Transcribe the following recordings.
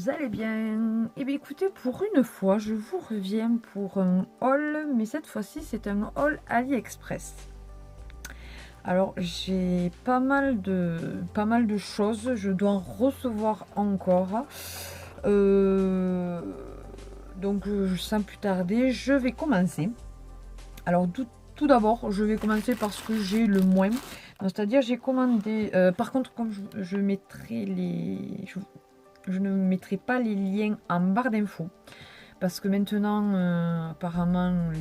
vous allez bien? Eh bien écoutez, pour une fois, je vous reviens pour un haul, mais cette fois-ci, c'est un haul AliExpress. Alors, j'ai pas mal de choses, je dois en recevoir encore. Donc, sans plus tarder, je vais commencer. Alors, tout d'abord, je vais commencer parce que j'ai le moins. C'est-à-dire, j'ai commandé... par contre, comme je mettrai les... Je ne mettrai pas les liens en barre d'infos parce que maintenant apparemment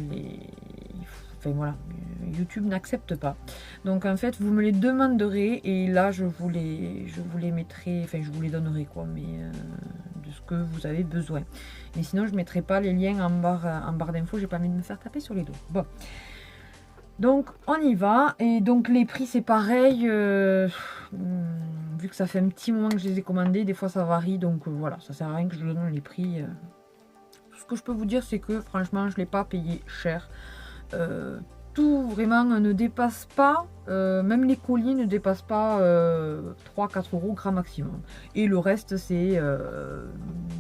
enfin voilà, YouTube n'accepte pas. Donc en fait vous me les demanderez et là je vous les mettrai, enfin je vous les donnerai quoi, mais de ce que vous avez besoin. Mais sinon je mettrai pas les liens en barre d'infos, j'ai pas envie de me faire taper sur les doigts. Bon. Donc on y va, et donc les prix c'est pareil, vu que ça fait un petit moment que je les ai commandés, des fois ça varie, donc voilà, ça sert à rien que je donne les prix. Ce que je peux vous dire c'est que franchement je ne l'ai pas payé cher, tout vraiment ne dépasse pas, même les colis ne dépassent pas 3-4 euros grand maximum, et le reste c'est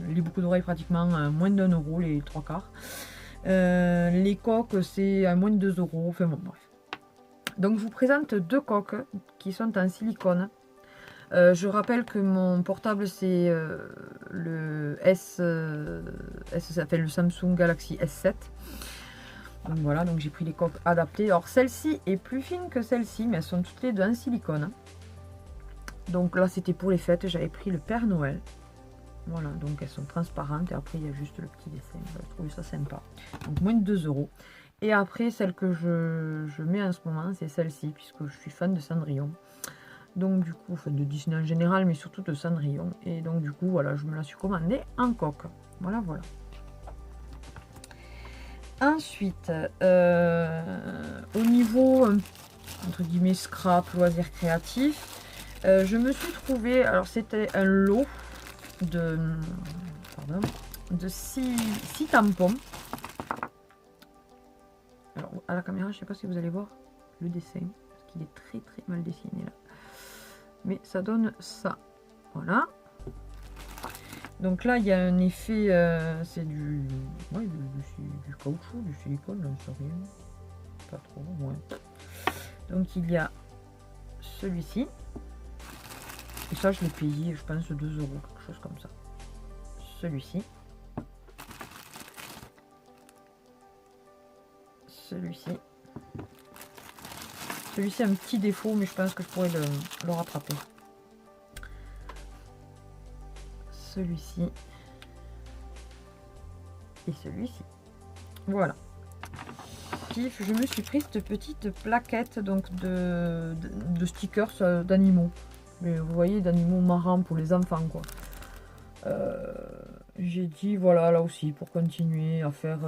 les boucles d'oreilles pratiquement moins d'1 euro, les 3/4. Les coques c'est à moins de 2 euros, enfin bon bref. Donc je vous présente deux coques qui sont en silicone. Je rappelle que mon portable c'est le ça s'appelle le Samsung Galaxy S7. Donc voilà, donc j'ai pris les coques adaptées. Alors celle-ci est plus fine que celle-ci, mais elles sont toutes les deux en silicone. Donc là c'était pour les fêtes, j'avais pris le Père Noël. Voilà, donc elles sont transparentes et après il y a juste le petit dessin. J'ai trouvé ça sympa. Donc moins de 2 euros. Et après celle que je mets en ce moment, c'est celle-ci, puisque je suis fan de Cendrillon. Donc du coup, enfin de Disney en général, mais surtout de Cendrillon. Et donc du coup, voilà, je me la suis commandée en coque. Voilà, voilà. Ensuite, au niveau, entre guillemets, scrap, loisirs créatifs, je me suis trouvé, alors c'était un lot de 6 tampons. Alors à la caméra, je ne sais pas si vous allez voir le dessin, parce qu'il est très très mal dessiné là. Mais ça donne ça. Voilà. Donc là, il y a un effet, c'est du caoutchouc, du silicone, j'en sais rien. Pas trop, ouais. Donc il y a celui-ci. Et ça, je l'ai payé, je pense, 2 euros, quelque chose comme ça. Celui-ci. Celui-ci. Celui-ci a un petit défaut, mais je pense que je pourrais le rattraper. Celui-ci. Et celui-ci. Voilà. Je me suis pris cette petite plaquette donc de stickers d'animaux. Mais vous voyez, d'animaux marrants pour les enfants, quoi. J'ai dit, voilà, là aussi, pour continuer à faire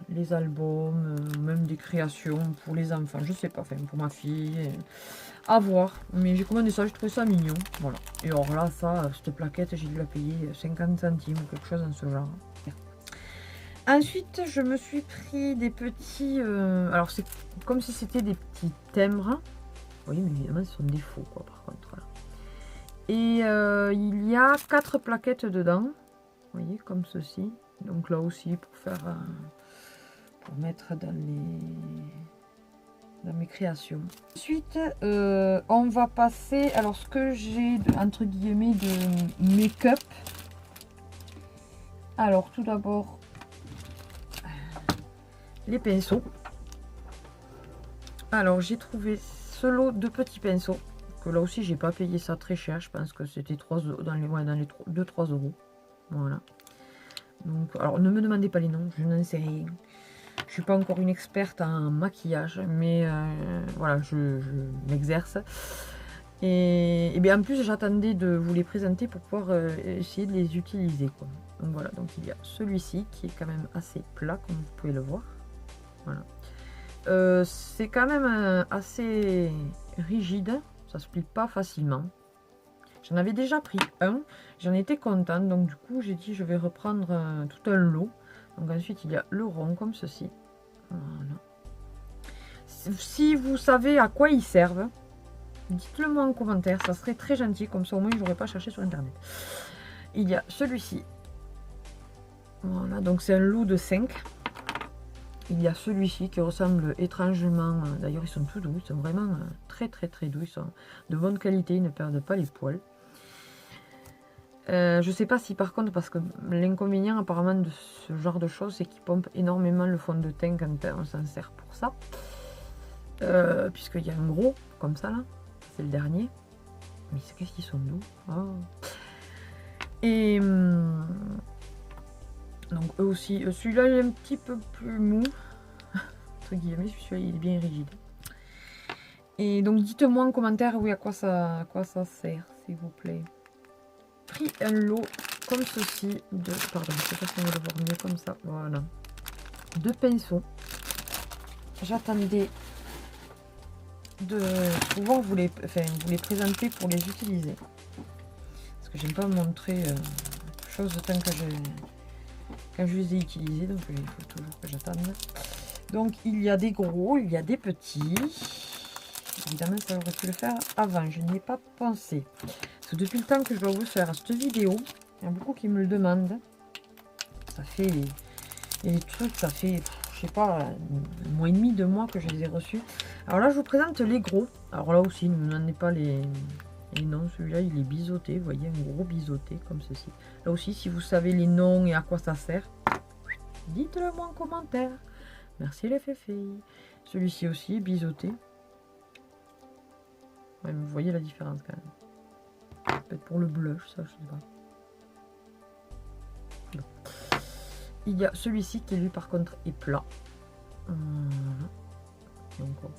les albums, même des créations pour les enfants, je sais pas, enfin, pour ma fille, à voir. Mais j'ai commandé ça, j'ai trouvé ça mignon, voilà. Et alors là, ça, cette plaquette, j'ai dû la payer 50 centimes ou quelque chose dans ce genre. Ensuite, je me suis pris des petits... alors, c'est comme si c'était des petits timbres. Oui, mais évidemment, ce sont des faux, quoi, par contre. Voilà. Et il y a 4 plaquettes dedans. Vous voyez, comme ceci. Donc là aussi, pour faire... pour mettre dans mes créations. Ensuite, on va passer... Alors, ce que j'ai, entre guillemets, de make-up. Alors, tout d'abord... les pinceaux. Alors j'ai trouvé ce lot de petits pinceaux que là aussi j'ai pas payé ça très cher, je pense que c'était 3 euros, dans les 2-3 euros. Voilà. Donc alors ne me demandez pas les noms, je n'en sais rien, je suis pas encore une experte en maquillage, mais voilà, je m'exerce. Et bien en plus j'attendais de vous les présenter pour pouvoir essayer de les utiliser, quoi. Donc voilà, donc il y a celui-ci qui est quand même assez plat comme vous pouvez le voir. Voilà. C'est quand même assez rigide, ça se plie pas facilement. J'en avais déjà pris un, j'en étais contente, donc du coup j'ai dit je vais reprendre tout un lot. Donc ensuite il y a le rond comme ceci. Voilà. Si vous savez à quoi ils servent, dites-le moi en commentaire, ça serait très gentil, comme ça au moins je n'aurais pas cherché sur internet. Il y a celui-ci. Voilà, donc c'est un lot de 5. Il y a celui-ci qui ressemble étrangement, d'ailleurs ils sont tout doux, ils sont vraiment très doux, ils sont de bonne qualité, ils ne perdent pas les poils. Je sais pas si par contre, parce que l'inconvénient apparemment de ce genre de choses, c'est qu'il pompe énormément le fond de teint quand on s'en sert pour ça. Puisqu'il y a un gros, comme ça là, c'est le dernier. Mais qu'est-ce qu'ils sont doux. Oh. Et donc eux aussi, celui-là il est un petit peu plus mou. Entre guillemets, celui-là il est bien rigide. Et donc dites-moi en commentaire, oui, à quoi ça sert, s'il vous plaît. Pris un lot comme ceci de, pardon, je sais pas si on va le voir mieux comme ça, voilà, de pinceaux. J'attendais de pouvoir vous les présenter pour les utiliser, parce que j'aime pas montrer chose tant que quand je les ai utilisés, donc il faut toujours que j'attende. Donc il y a des gros, il y a des petits. Évidemment, ça aurait pu le faire avant, je n'y ai pas pensé. Parce que depuis le temps que je dois vous faire cette vidéo, il y a beaucoup qui me le demandent. Ça fait, il y a des trucs, ça fait, je sais pas, un mois et demi, 2 mois que je les ai reçus. Alors là, je vous présente les gros. Alors là aussi, ne me donnez pas les noms. Celui-là, il est biseauté, vous voyez, un gros biseauté comme ceci. Là aussi, si vous savez les noms et à quoi ça sert, dites-le moi en commentaire. Merci les féfés. Celui-ci aussi, biseauté. Ouais, vous voyez la différence quand même. Peut-être pour le blush, ça, je sais pas. Bon. Il y a celui-ci qui, lui, par contre, est plat. Voilà. Et encore.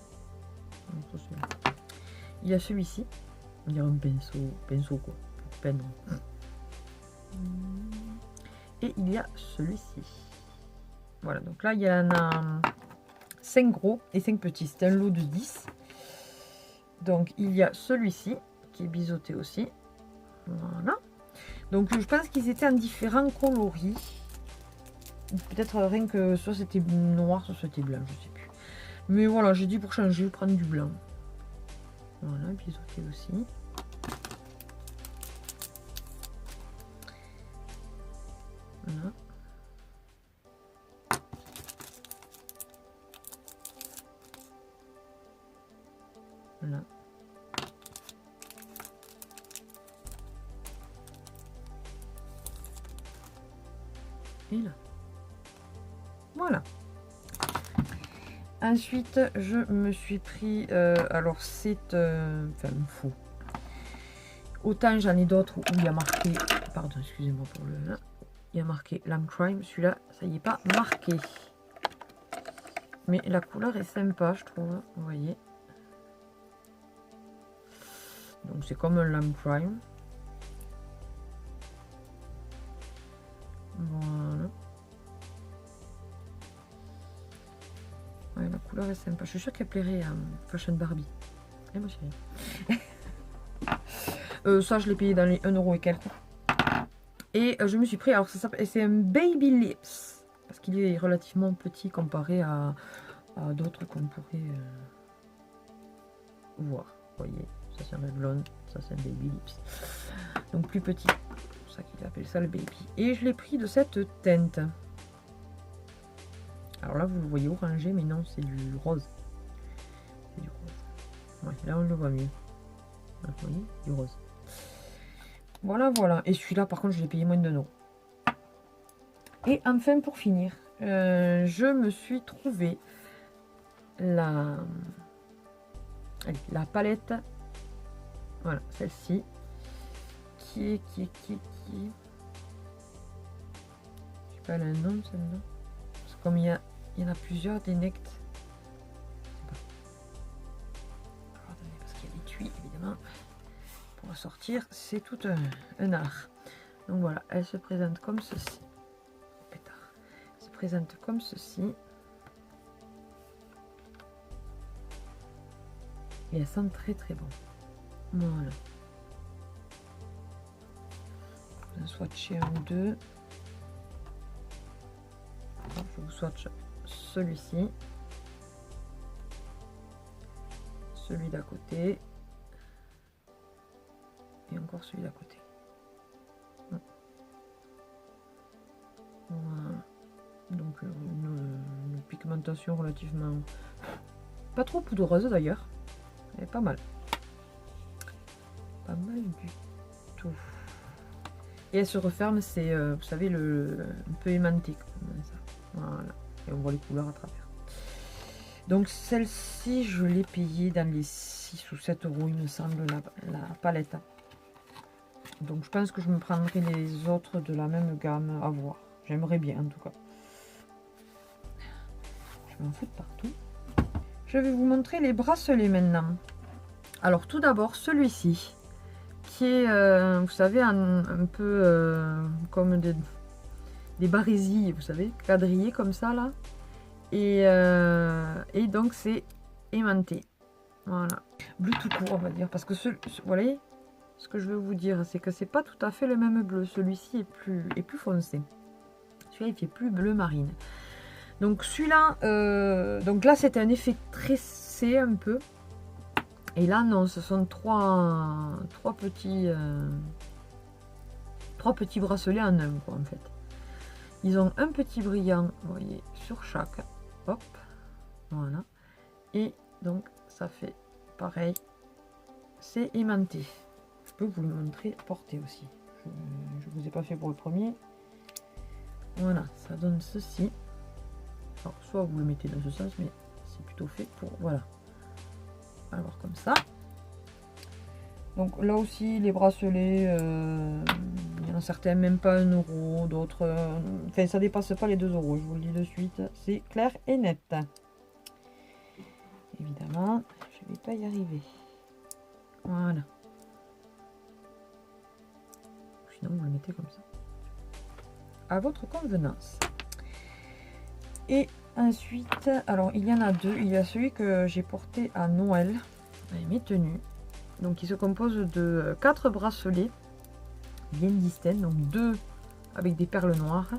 Il y a celui-ci. Il y a un pinceau quoi. Pour peindre. Et il y a celui-ci. Voilà, donc là, il y en a 5 gros et 5 petits. C'est un lot de 10. Donc, il y a celui-ci qui est biseauté aussi. Voilà. Donc, je pense qu'ils étaient en différents coloris. Peut-être rien que soit c'était noir, soit c'était blanc, je sais plus. Mais voilà, j'ai dit pour changer, je vais prendre du blanc. Voilà, biseauté aussi. Voilà. Voilà. Et là. Voilà. Ensuite, je me suis pris... alors, c'est... enfin, faux. Autant j'en ai d'autres où il y a marqué... Pardon, excusez-moi pour le... Là. Il y a marqué Lamb Crime. Celui-là, ça y est pas marqué. Mais la couleur est sympa, je trouve. Vous voyez. Donc, c'est comme un Lamb Crime. Voilà. Ouais, la couleur est sympa. Je suis sûre qu'elle plairait à Fashion Barbie. Eh, ma chérie. Ça, je l'ai payé dans les 1 € et quelques. Et je me suis pris, alors ça s'appelle, c'est un Baby Lips. Parce qu'il est relativement petit comparé à d'autres qu'on pourrait voir. Vous voyez, ça c'est un Revlon, ça c'est un Baby Lips. Donc plus petit. C'est pour ça qu'il appelle ça le Baby. Et je l'ai pris de cette teinte. Alors là, vous le voyez orangé, mais non, c'est du rose. C'est du rose. Ouais, là, on le voit mieux. Vous voyez, du rose. Voilà, voilà. Et celui-là, par contre, je l'ai payé moins de 2 €. Et enfin, pour finir, je me suis trouvé la palette. Voilà, celle-ci. Qui je sais pas le nom, celle-là. Parce que comme il y en a plusieurs, des nects. Parce qu'il y a des tuyaux, évidemment. Pour sortir, c'est tout un art. Donc voilà, elle se présente comme ceci. Pétard. Elle se présente comme ceci. Et elle sent très bon. Voilà. Je vais swatcher un ou deux. Alors, je vous swatch celui-ci. Celui d'à côté. Et encore celui d'à côté. Voilà. Donc une pigmentation relativement pas trop poudreuse d'ailleurs, elle est pas mal du tout. Et elle se referme, c'est vous savez un peu aimanté comme ça. Voilà, et on voit les couleurs à travers. Donc celle-ci je l'ai payée dans les 6 ou 7 euros il me semble, la palette. Donc je pense que je me prendrai les autres de la même gamme, à voir. J'aimerais bien en tout cas. Je vais en foutre partout. Je vais vous montrer les bracelets maintenant. Alors tout d'abord celui-ci, qui est, vous savez, un peu comme des barésilles, vous savez, quadrillés comme ça là. Et donc c'est aimanté. Voilà. Bleu tout court on va dire. Parce que vous voyez, ce que je veux vous dire, c'est que c'est pas tout à fait le même bleu. Celui-ci est plus foncé. Celui-là il fait plus bleu marine. Donc celui-là, donc là c'est un effet tressé un peu. Et là non, ce sont trois petits bracelets en un quoi en fait. Ils ont un petit brillant, vous voyez, sur chaque. Hop, voilà. Et donc ça fait pareil. C'est aimanté. Je peux vous le montrer porté aussi. Je vous ai pas fait pour le premier. Voilà, ça donne ceci. Alors, soit vous le mettez dans ce sens, mais c'est plutôt fait pour... Voilà. On va voir comme ça. Donc là aussi, les bracelets, il y en a certains même pas 1 euro, d'autres... enfin, ça dépasse pas les 2 euros, je vous le dis de suite. C'est clair et net. Évidemment, je vais pas y arriver. Voilà. Sinon, vous le mettez comme ça. À votre convenance. Et ensuite, alors il y en a deux. Il y a celui que j'ai porté à Noël, avec mes tenues. Donc il se compose de 4 bracelets bien distincts. Donc 2 avec des perles noires,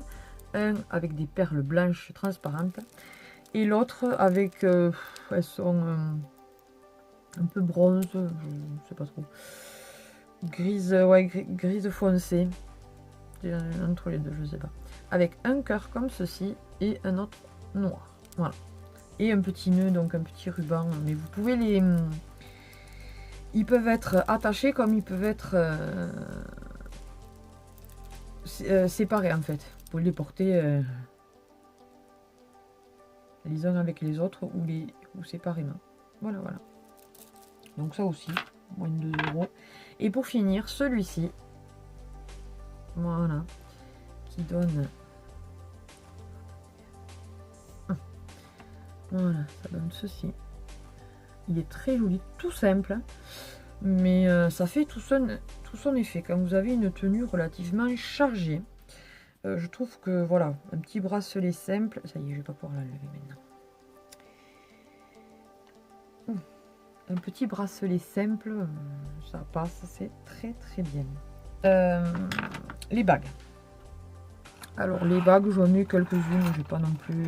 un avec des perles blanches transparentes. Et l'autre avec, elles sont un peu bronze, je ne sais pas trop. Grise, ouais, grise foncée. Entre les deux, je sais pas. Avec un cœur comme ceci et un autre noir. Voilà. Et un petit nœud, donc un petit ruban. Mais vous pouvez les... Ils peuvent être attachés comme ils peuvent être séparés en fait. Vous pouvez les porter les uns avec les autres ou séparément. Voilà, voilà. Donc ça aussi, moins de 2 euros. Et pour finir, celui-ci. Voilà. Qui donne... Voilà, ça donne ceci. Il est très joli, tout simple. Mais ça fait tout son effet. Quand vous avez une tenue relativement chargée. Je trouve que, voilà, un petit bracelet simple. Ça y est, je vais pas pouvoir la lever maintenant. Un petit bracelet simple, ça passe, c'est très très bien. Les bagues. Alors les bagues, j'en ai quelques-unes, je vais pas non plus.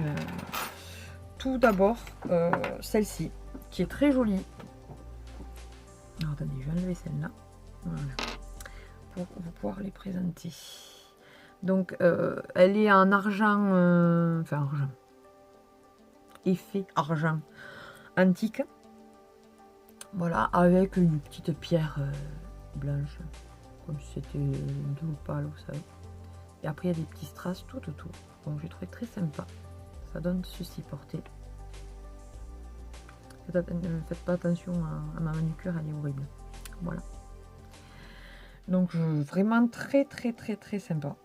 Tout d'abord, celle-ci, qui est très jolie. Alors, attendez, je vais enlever celle-là. Voilà. Pour vous pouvoir les présenter. Donc, elle est en argent, enfin argent. Effet argent antique. Voilà, avec une petite pierre blanche, comme si c'était deux opales, vous savez. Et après, il y a des petits strass tout autour. Donc, j'ai trouvé très sympa. Ça donne ceci porté. Faites pas attention à ma manucure, elle est horrible. Voilà. Donc, vraiment très sympa.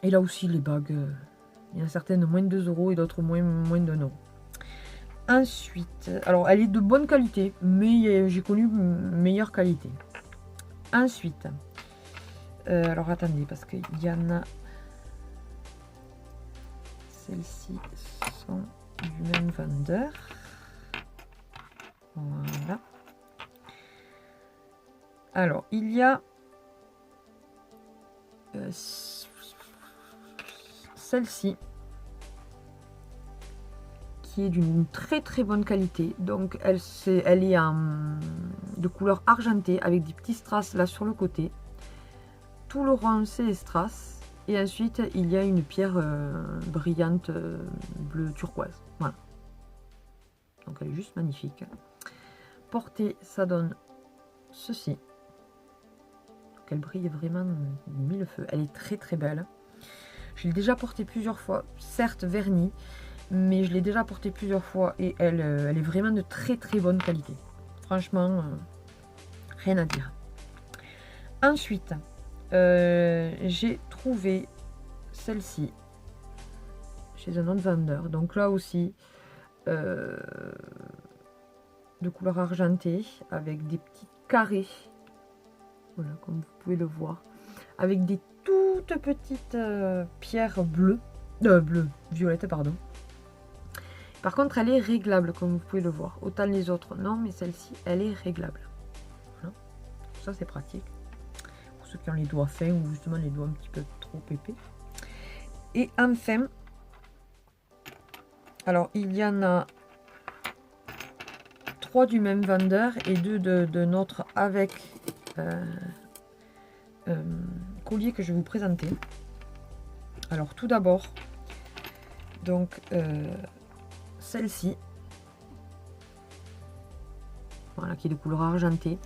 Et là aussi, les bagues, il y en a certaines moins de 2 euros et d'autres moins de 1 euro. Ensuite, alors elle est de bonne qualité, mais j'ai connu meilleure qualité. Ensuite, alors attendez, parce qu'il y en a... Celles-ci sont du même vendeur. Voilà. Alors, il y a celle-ci qui est d'une très bonne qualité. Donc, elle est de couleur argentée avec des petits strass là sur le côté. tout le rond, c'est les strass. Et ensuite, il y a une pierre brillante bleu turquoise. Voilà. Donc, elle est juste magnifique. Portée, ça donne ceci. Donc, elle brille vraiment mille feux. Elle est très très belle. Je l'ai déjà portée plusieurs fois. Certes, vernie. Mais je l'ai déjà portée plusieurs fois. Et elle est vraiment de très très bonne qualité. Franchement, rien à dire. Ensuite, j'ai trouvé celle-ci chez un autre vendeur. Donc là aussi, de couleur argentée, avec des petits carrés. Voilà, comme vous pouvez le voir. Avec des toutes petites pierres bleues. Violettes, pardon. Par contre, elle est réglable, comme vous pouvez le voir. Autant les autres, non, mais celle-ci, elle est réglable. Voilà. Ça, c'est pratique. Pour ceux qui ont les doigts fins ou justement les doigts un petit peu trop épais. Et enfin, alors, il y en a 3 du même vendeur et 2 de notre avec collier que je vais vous présenter. Alors, tout d'abord, donc, celle-ci. Voilà, qui est de couleur argentée.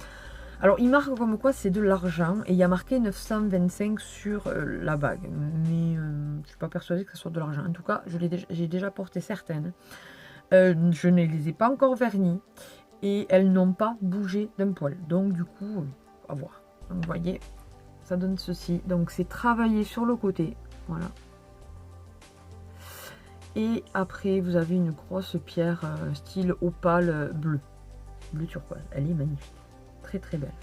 Alors, il marque comme quoi c'est de l'argent et il y a marqué 925 sur la bague. Mais je ne suis pas persuadée que ce soit de l'argent. En tout cas, j'ai déjà porté certaines. Je ne les ai pas encore vernies et elles n'ont pas bougé d'un poil. Donc, du coup, à voir. Donc, vous voyez, ça donne ceci. Donc, c'est travaillé sur le côté. Voilà. Et après, vous avez une grosse pierre style opale bleu. Bleu turquoise. Elle est magnifique. Très très belle.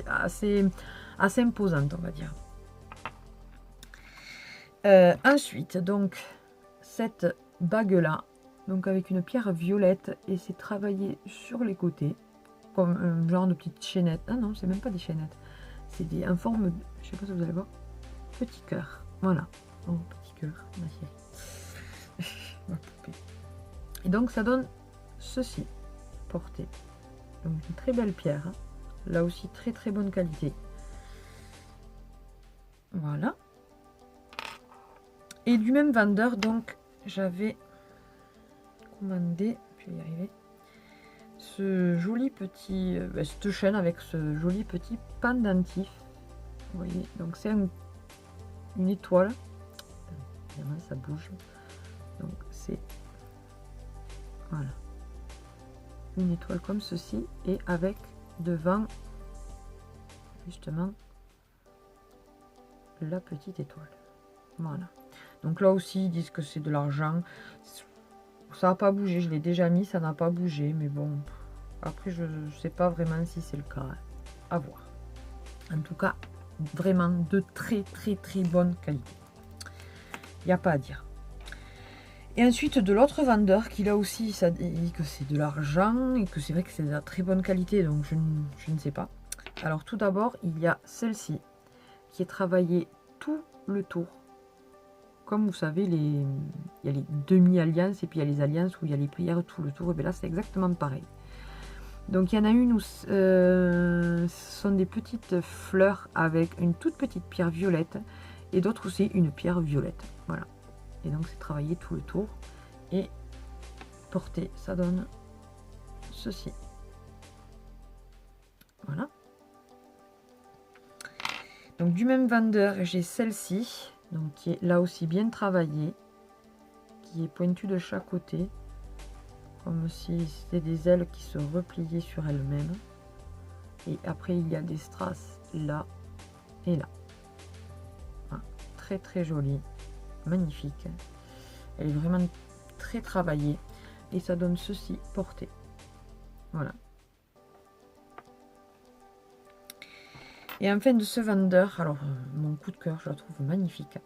Assez imposante, on va dire. Ensuite, donc, cette bague-là, donc avec une pierre violette, et c'est travaillé sur les côtés, comme un genre de petite chaînette. Ah non, c'est même pas des chaînettes. C'est des en forme de, je sais pas si vous allez voir, petit cœur. Voilà. Oh, petit cœur, ma chérie. Ma poupée. Et donc, ça donne ceci, porté. Donc, une très belle pierre. Hein. Là aussi, très très bonne qualité. Voilà. Et du même vendeur, donc, j'avais commandé, je vais y arriver, ce joli petit, cette chaîne avec ce joli petit pendentif. Vous voyez, donc c'est une étoile. Évidemment, ça bouge. Donc, c'est, voilà, une étoile comme ceci et avec devant justement la petite étoile. Voilà. Donc là aussi, ils disent que c'est de l'argent. Ça n'a pas bougé. Je l'ai déjà mis, ça n'a pas bougé. Mais bon, après, je ne sais pas vraiment si c'est le cas. À voir. En tout cas, vraiment de très, très, très bonne qualité. Il n'y a pas à dire. Et ensuite, de l'autre vendeur, qui là aussi, ça dit que c'est de l'argent et que c'est vrai que c'est de la très bonne qualité. Donc, je ne sais pas. Alors, tout d'abord, il y a celle-ci qui est travaillée tout le tour. Comme vous savez, il y a les demi-alliances et puis il y a les alliances où il y a les prières tout le tour. Et bien là, c'est exactement pareil. Donc, il y en a une où ce sont des petites fleurs avec une toute petite pierre violette. Et d'autres où c'est une pierre violette. Voilà. Et donc, c'est travaillé tout le tour. Et porté, ça donne ceci. Voilà. Donc, du même vendeur, j'ai celle-ci. Donc, qui est là aussi bien travaillée, qui est pointue de chaque côté, comme si c'était des ailes qui se repliaient sur elles-mêmes. Et après, il y a des strass là et là. Voilà. Très très jolie, magnifique. Elle est vraiment très travaillée et ça donne ceci porté. Voilà. Et enfin de ce vendeur, alors mon coup de cœur, je la trouve magnifique,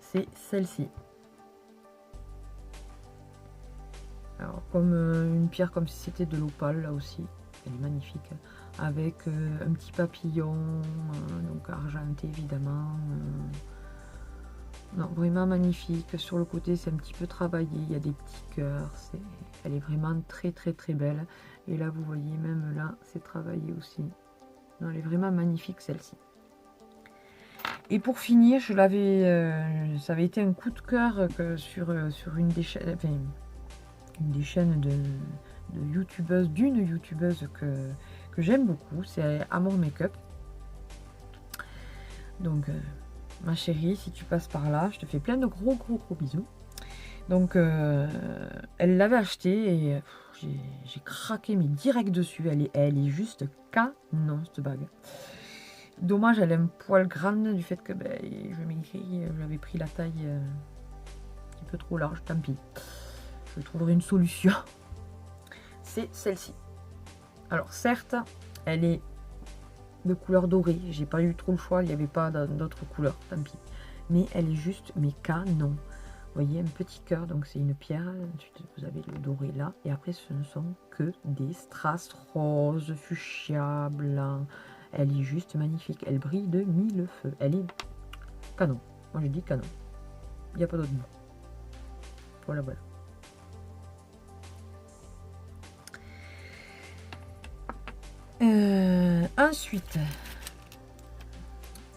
c'est celle-ci. Alors comme une pierre comme si c'était de l'opale là aussi, elle est magnifique, avec un petit papillon, donc argenté évidemment. Non, vraiment magnifique. Sur le côté, c'est un petit peu travaillé, il y a des petits cœurs, elle est vraiment très très très belle. Et là, vous voyez, même là, c'est travaillé aussi. Non, elle est vraiment magnifique celle-ci. Et pour finir, je l'avais, ça avait été un coup de cœur sur une des chaînes, enfin, une des chaînes de youtubeuses, d'une youtubeuse que j'aime beaucoup, c'est Amour Makeup. Donc, ma chérie, si tu passes par là, je te fais plein de gros bisous. Donc, elle l'avait acheté et j'ai craqué, mais direct dessus. Elle est juste canon, cette bague. Dommage, elle est un poil grande du fait que je m'écris, j'avais pris la taille un petit peu trop large, tant pis. Je trouverai une solution. C'est celle-ci. Alors certes, elle est de couleur dorée. J'ai pas eu trop le choix, il n'y avait pas d'autres couleurs, tant pis. Mais elle est juste, mais canon. Vous voyez, un petit cœur, donc c'est une pierre. Ensuite, vous avez le doré là. Et après, ce ne sont que des strass roses, fuchsia, blanc. Elle est juste magnifique. Elle brille de mille feux. Elle est canon. Moi, je dis canon. Il n'y a pas d'autre mot. Voilà, voilà. Ensuite,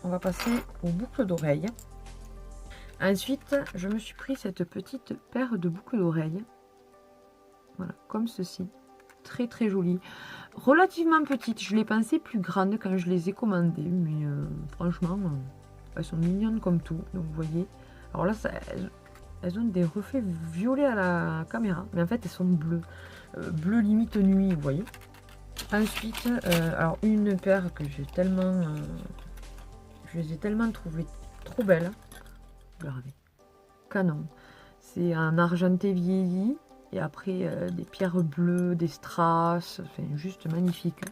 on va passer aux boucles d'oreilles. Ensuite, je me suis pris cette petite paire de boucles d'oreilles. Voilà, comme ceci. Très très jolie. Relativement petite. Je l'ai pensé plus grande quand je les ai commandées. Mais franchement, elles sont mignonnes comme tout. Donc vous voyez. Alors là, elles ont des reflets violets à la caméra. Mais en fait, elles sont bleues. Bleu limite nuit, vous voyez. Ensuite, alors une paire que j'ai tellement... je les ai tellement trouvées trop belles. Regardez. Canon. C'est un argenté vieilli. Et après, des pierres bleues, des strass. Enfin, juste magnifique.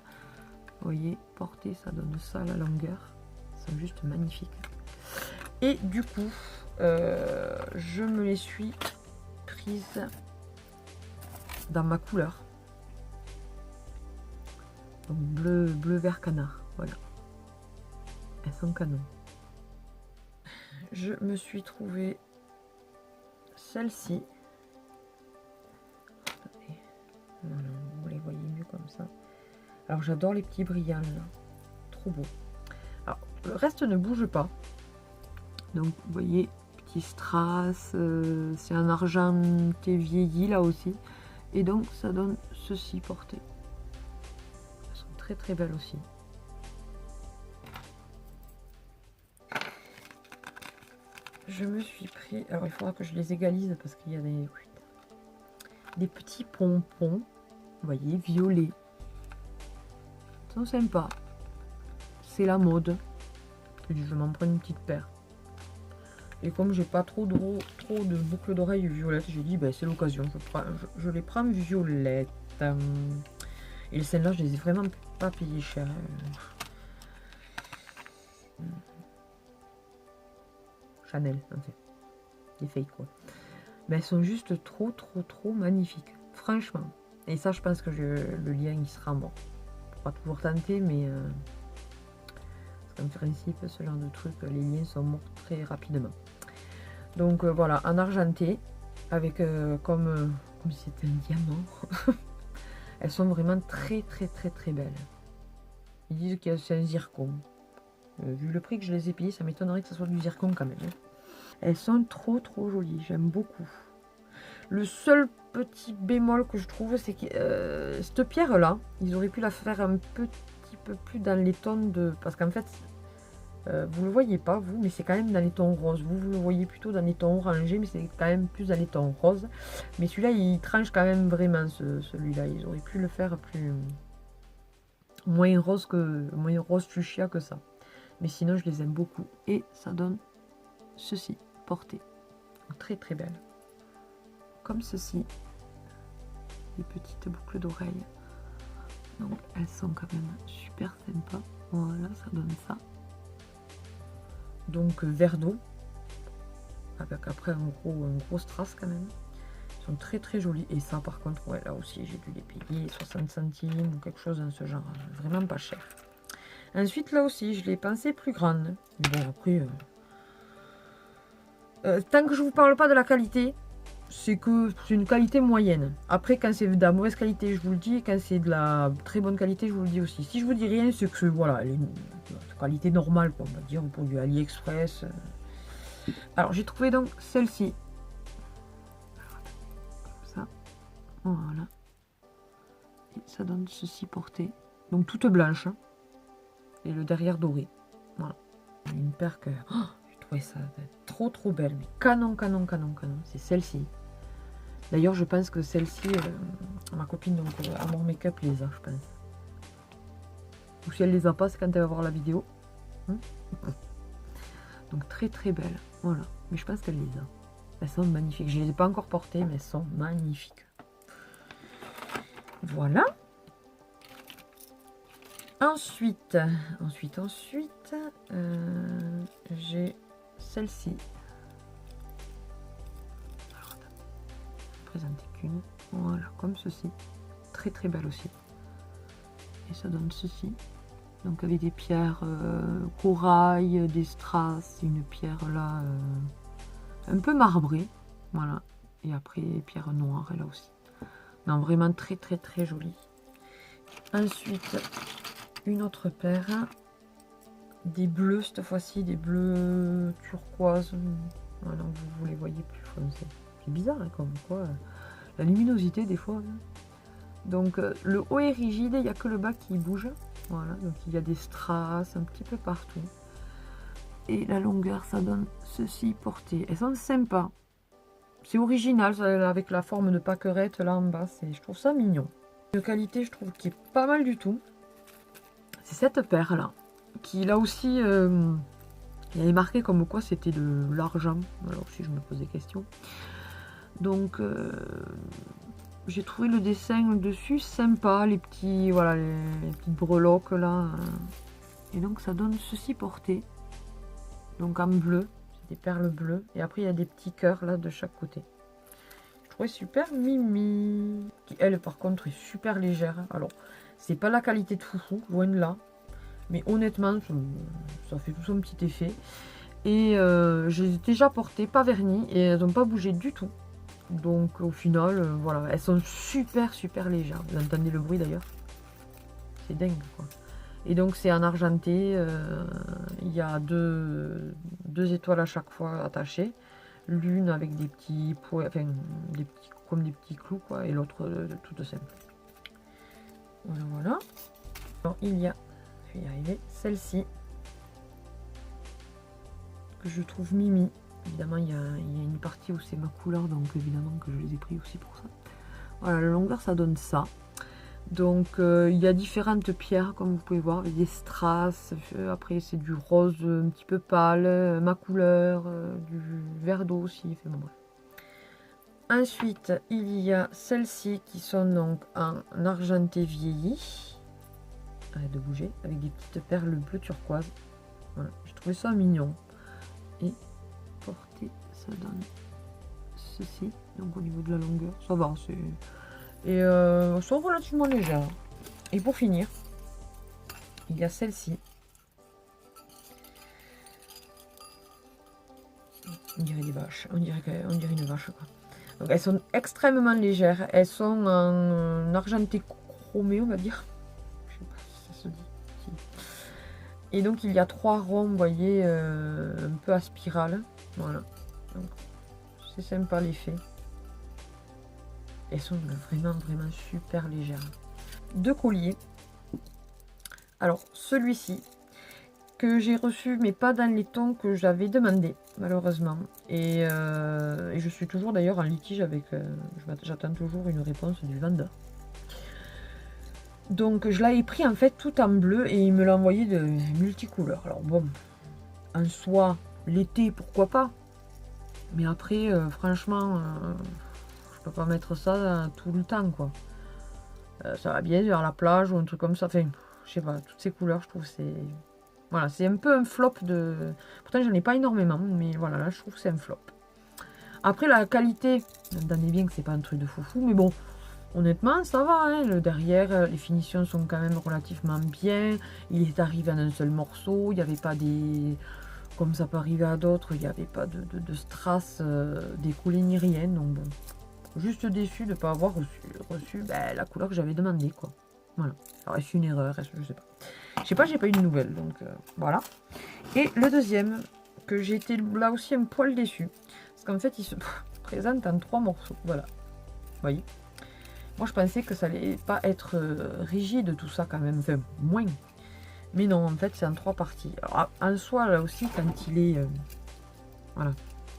Vous voyez, portée, ça donne ça à la longueur. C'est juste magnifique. Et du coup, je me les suis prises dans ma couleur. Donc bleu vert canard. Voilà. Elles sont canon. Je me suis trouvé celle-ci. Voilà, vous les voyez mieux comme ça. Alors j'adore les petits brillants là. Trop beau. Alors le reste ne bouge pas. Donc vous voyez, petit strass. C'est un argenté vieilli là aussi. Et donc ça donne ceci porté. Elles sont très très belles aussi. Je me suis pris... Alors il faudra que je les égalise parce qu'il y a des petits pompons. Vous voyez, violets. Ils sont sympas. C'est la mode. Je m'en prends une petite paire. Et comme j'ai pas trop de boucles d'oreilles violettes, j'ai dit c'est l'occasion. Je les prends violettes. Et celles-là, je les ai vraiment pas payées cher. Chanel, en fait. Des fake quoi. Mais elles sont juste trop magnifiques. Franchement. Et ça, je pense que le lien, il sera mort. On pourra toujours tenter, mais... en principe, ce genre de truc, les liens sont morts très rapidement. Donc voilà, en argenté, avec comme si c'était un diamant. Elles sont vraiment très belles. Ils disent que c'est un zircon. Vu le prix que je les ai payés, ça m'étonnerait que ce soit du zircon quand même. Elles sont trop jolies, j'aime beaucoup. Le seul petit bémol que je trouve, c'est que cette pierre-là, ils auraient pu la faire un petit peu plus dans les tons de... Parce qu'en fait, vous le voyez pas, vous, mais c'est quand même dans les tons roses. Vous le voyez plutôt dans les tons orangés, mais c'est quand même plus dans les tons roses. Mais celui-là, il tranche quand même vraiment, celui-là. Ils auraient pu le faire plus... moins rose fuchsia que ça. Mais sinon, je les aime beaucoup. Et ça donne ceci, porté. Très belle. Comme ceci. Des petites boucles d'oreilles. Donc, elles sont quand même super sympas. Voilà, ça donne ça. Donc vert d'eau, avec après un gros strass quand même. Ils sont très jolis. Et ça par contre, ouais, là aussi j'ai dû les payer 60 centimes ou quelque chose dans ce genre. Vraiment pas cher. Ensuite là aussi, je l'ai pensé plus grande. Bon après, tant que je vous parle pas de la qualité, c'est que c'est une qualité moyenne. Après, quand c'est de la mauvaise qualité, je vous le dis. Quand c'est de la très bonne qualité, je vous le dis aussi. Si je vous dis rien, c'est que voilà, elle est de qualité normale, quoi, on va dire, pour du AliExpress. Alors, j'ai trouvé donc celle-ci. Comme ça. Voilà. Et ça donne ceci porté. Donc, toute blanche. Hein. Et le derrière doré. Voilà. Une paire que... Oh, j'ai trouvé ça trop trop belle. Mais canon, canon, canon, canon. C'est celle-ci. D'ailleurs, je pense que celle-ci, ma copine donc Amour Make-up les a, je pense. Ou si elle les a pas, c'est quand elle va voir la vidéo. Donc très très belle. Voilà. Mais je pense qu'elle les a. Elles sont magnifiques. Je ne les ai pas encore portées, mais elles sont magnifiques. Voilà. Ensuite, j'ai celle-ci. Alors, attends. Je vais présenter qu'une. Voilà, comme ceci. Très très belle aussi. Et ça donne ceci. Donc avec des pierres corail, des strass, une pierre là un peu marbrée. Voilà. Et après, pierre noire, elle a aussi. Non, vraiment très très très jolie. Ensuite, une autre paire. Des bleus cette fois-ci, des bleus turquoise. Voilà, vous les voyez plus foncés. C'est bizarre, hein, comme quoi. La luminosité des fois. Hein. Donc le haut est rigide, il n'y a que le bas qui bouge. Voilà, donc il y a des strass un petit peu partout. Et la longueur, ça donne ceci porté. Elles sont sympas. C'est original, ça, avec la forme de pâquerette là en bas. Je trouve ça mignon. De qualité, je trouve qu'il est pas mal du tout. C'est cette paire là. Qui là aussi, il y avait marqué comme quoi c'était de l'argent. Alors aussi, je me pose des questions. Donc... j'ai trouvé le dessin dessus sympa, les petits, voilà, les petites breloques là. Et donc ça donne ceci porté. Donc en bleu, c'est des perles bleues. Et après il y a des petits cœurs là de chaque côté. Je trouvais super mimi. Qui elle par contre est super légère. Alors c'est pas la qualité de foufou, loin de là. Mais honnêtement, ça fait tout son petit effet. Et je les ai déjà portées, pas vernies, et elles n'ont pas bougé du tout. Donc au final, voilà, elles sont super super légères. Vous entendez le bruit d'ailleurs? C'est dingue quoi. Et donc c'est en argenté, il y a deux étoiles à chaque fois attachées. L'une avec des petits points, enfin comme des petits clous quoi, et l'autre toute simple. Voilà voilà. Alors il y a, je vais y arriver, celle-ci que je trouve mimi. Évidemment, il y a une partie où c'est ma couleur, donc évidemment que je les ai pris aussi pour ça. Voilà, la longueur, ça donne ça. Donc, il y a différentes pierres, comme vous pouvez voir, avec des strass. Après, c'est du rose un petit peu pâle, ma couleur, du vert d'eau aussi. Enfin, bon, bref. Ensuite, il y a celles-ci qui sont donc en argenté vieilli. Arrête de bouger, avec des petites perles bleu turquoise. Voilà, j'ai trouvé ça mignon. Et portée, ça donne ceci. Donc au niveau de la longueur, ça va. Et elles sont relativement légères. Et pour finir, il y a celle-ci. On dirait des vaches. On dirait une vache quoi. Donc elles sont extrêmement légères. Elles sont en argenté chromé, on va dire. Je sais pas si ça se dit. Si. Et donc il y a 3 ronds, vous voyez, un peu à spirale. Voilà. C'est sympa l'effet. Elles sont vraiment vraiment super légères. 2 colliers. Alors celui-ci que j'ai reçu mais pas dans les tons que j'avais demandé malheureusement. Et je suis toujours d'ailleurs en litige avec... j'attends toujours une réponse du vendeur. Donc je l'avais pris en fait tout en bleu et il me l'a envoyé de multicouleurs. Alors bon, en soi, l'été pourquoi pas. Mais après, franchement, je peux pas mettre ça tout le temps quoi. Ça va bien vers la plage ou un truc comme ça. Enfin, je sais pas, toutes ces couleurs, je trouve c'est... Voilà, c'est un peu un flop de... Pourtant, j'en ai pas énormément, mais voilà, là, je trouve que c'est un flop. Après, la qualité, vous entendez bien que c'est pas un truc de foufou, mais bon, honnêtement, ça va. Hein, le derrière, les finitions sont quand même relativement bien. Il est arrivé en un seul morceau. Il n'y avait pas des... comme ça peut arriver à d'autres, il n'y avait pas de strass décollé ni rien. Donc bon, juste déçu de ne pas avoir reçu ben, la couleur que j'avais demandé, quoi. Voilà. Alors, est-ce une erreur? Je sais pas. Je sais pas, j'ai pas eu de nouvelles. Donc voilà. Et le deuxième, que j'ai été là aussi un poil déçu. Parce qu'en fait, il se présente en 3 morceaux. Voilà. Vous voyez? Moi, je pensais que ça allait pas être rigide tout ça quand même. Enfin, moins. Mais non, en fait, c'est en 3 parties. Alors, en soi, là aussi, quand il est... voilà.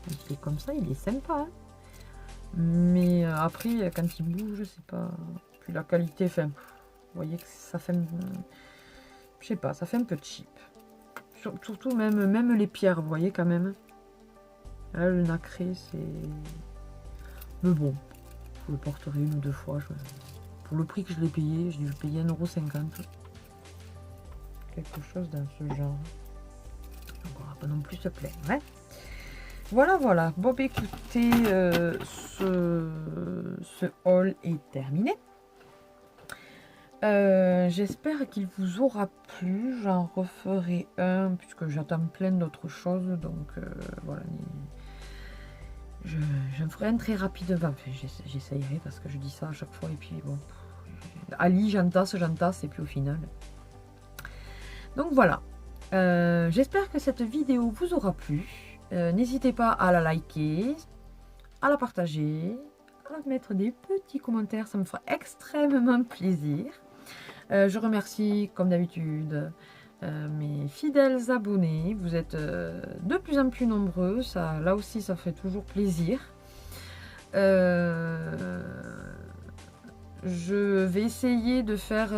Quand il est comme ça, il est sympa. Hein, mais après, quand il bouge, c'est pas... Puis la qualité, enfin... Vous voyez que ça fait... Je sais pas, ça fait un peu cheap. Surtout même les pierres, vous voyez quand même. Là, le nacré, c'est... Mais bon, je le porterai 1 ou 2 fois. Pour le prix que je l'ai payé, j'ai dû payer 1,50 €. Quelque chose dans ce genre. Donc on va pas non plus se plaindre. Hein. Voilà, voilà. Bon, bah, écoutez, ce haul est terminé. J'espère qu'il vous aura plu. J'en referai un puisque j'attends plein d'autres choses. Donc voilà. Je ferai un très rapidement. Enfin, j'essayerai parce que je dis ça à chaque fois. Et puis bon. Ali, j'entasse et puis au final. Donc voilà. J'espère que cette vidéo vous aura plu. N'hésitez pas à la liker, à la partager, à mettre des petits commentaires. Ça me fera extrêmement plaisir. Je remercie, comme d'habitude, mes fidèles abonnés. Vous êtes de plus en plus nombreux. Ça, là aussi, ça fait toujours plaisir. Je vais essayer de faire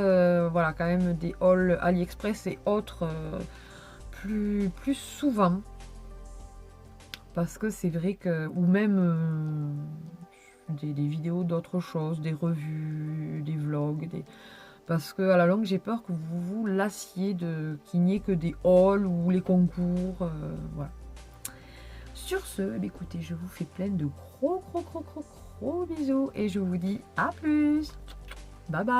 voilà, quand même des hauls AliExpress et autres plus souvent. Parce que c'est vrai que... Ou même des vidéos d'autres choses, des revues, des vlogs, parce que à la longue j'ai peur que vous vous lassiez qu'il n'y ait que des hauls ou les concours. Voilà. Sur ce, écoutez, je vous fais plein de gros bisous et je vous dis à plus. Bye bye.